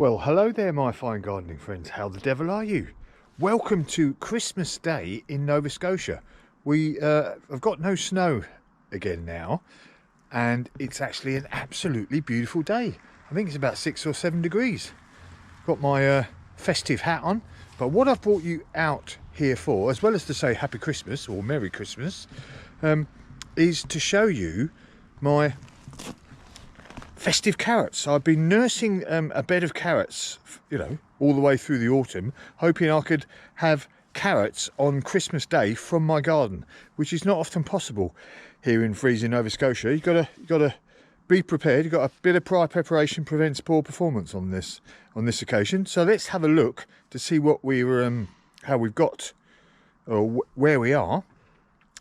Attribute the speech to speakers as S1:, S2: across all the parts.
S1: Well, hello there, my fine gardening friends. How the devil are you? Welcome to Christmas Day in Nova Scotia. We have got no snow again now, and it's actually an absolutely beautiful day. I think it's about 6 or 7 degrees. Got my festive hat on, but what I've brought you out here for, as well as to say Happy Christmas or Merry Christmas, is to show you my festive carrots. I've been nursing a bed of carrots, you know, all the way through the autumn, hoping I could have carrots on Christmas Day from my garden, which is not often possible here in freezing Nova Scotia. You've got to be prepared. You've got a bit of prior preparation prevents poor performance on this occasion. So let's have a look to see what we were, how we've got, or where we are,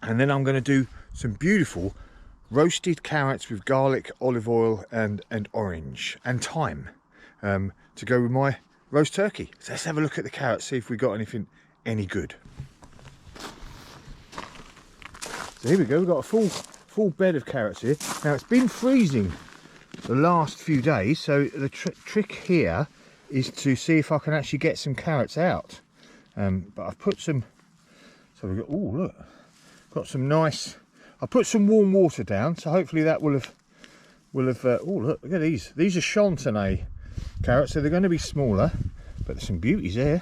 S1: and then I'm going to do some beautiful roasted carrots with garlic, olive oil and orange and thyme to go with my roast turkey. So let's have a look at the carrots, see if we got anything any good. So here we go, we've got a full bed of carrots here. Now it's been freezing the last few days, so the trick here is to see if I can actually get some carrots out. But I've put some, so we've got, oh look, got some nice, I put some warm water down, so hopefully that will have oh look at these are Chantenay carrots, so they're going to be smaller, but there's some beauties there.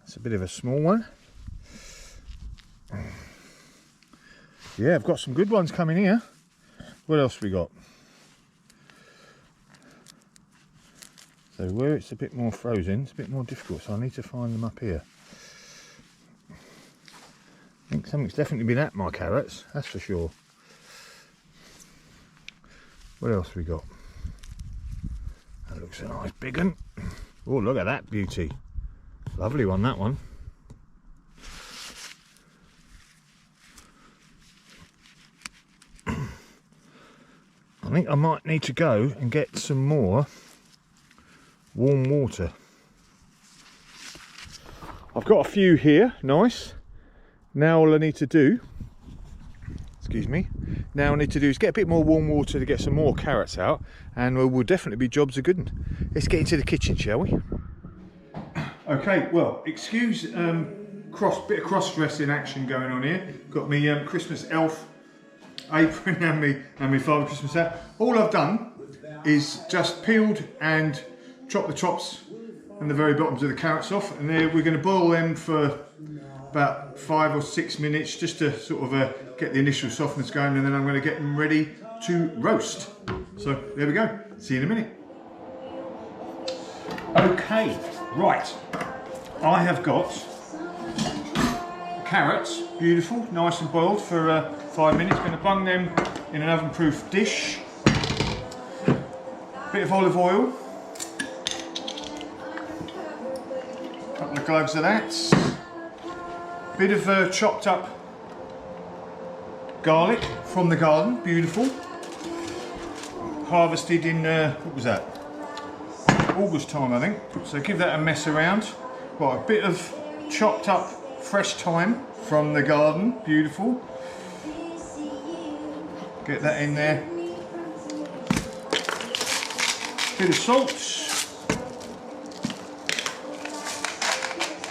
S1: That's a bit of a small one. Yeah, I've got some good ones coming here. What else we got? So where it's a bit more frozen, it's a bit more difficult, so I need to find them up here. I think something's definitely been at my carrots, that's for sure. What else we got? That looks a nice big one. Oh, look at that beauty. Lovely one, that one. I think I might need to go and get some more warm water. I've got a few here, nice. Now all I need to do, excuse me, now I need to do is get a bit more warm water to get some more carrots out, and we'll definitely be jobs are good 'un. Let's get into the kitchen, shall we? Okay, well, excuse bit of cross-dressing action going on here. Got me Christmas elf apron and me Father Christmas hat. All I've done is just peeled and chopped the tops and the very bottoms of the carrots off, and there we're going to boil them for about 5 or 6 minutes just to sort of get the initial softness going, and then I'm going to get them ready to roast. So there we go, see you in a minute. Okay, right, I have got carrots, beautiful, nice and boiled for 5 minutes. Going to bung them in an oven-proof dish. Bit of olive oil, couple of cloves of that. Bit of chopped up garlic from the garden, beautiful. Harvested in, what was that? August time, I think. So give that a mess around. Got a bit of chopped up fresh thyme from the garden, beautiful. Get that in there. Bit of salt.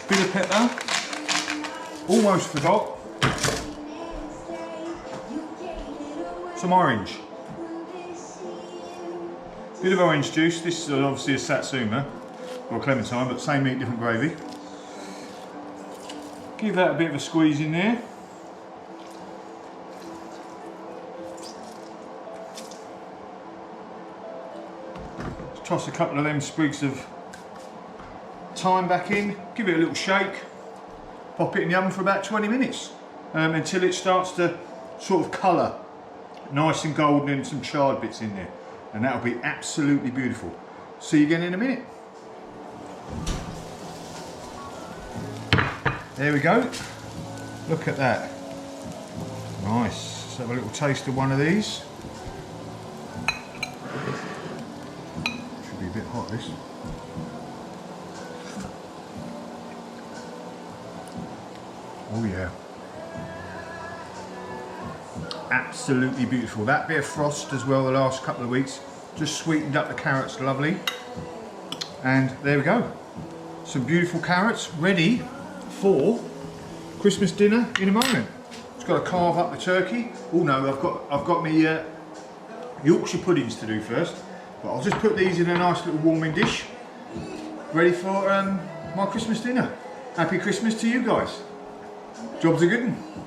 S1: Bit of pepper. Almost forgot. Some orange. Bit of orange juice. This is obviously a satsuma or clementine, but same meat, different gravy. Give that a bit of a squeeze in there. Just toss a couple of them sprigs of thyme back in. Give it a little shake. Pop it in the oven for about 20 minutes until it starts to sort of colour nice and golden and some charred bits in there, and that'll be absolutely beautiful. See you again in a minute. There we go, look at that, nice. Let's have a little taste of one of these. Should be a bit hot, this. Oh yeah, absolutely beautiful. That bit of frost as well the last couple of weeks just sweetened up the carrots lovely. And there we go. Some beautiful carrots ready for Christmas dinner in a moment. Just got to carve up the turkey. Oh no, I've got me Yorkshire puddings to do first. But I'll just put these in a nice little warming dish, ready for my Christmas dinner. Happy Christmas to you guys. Job's a good one.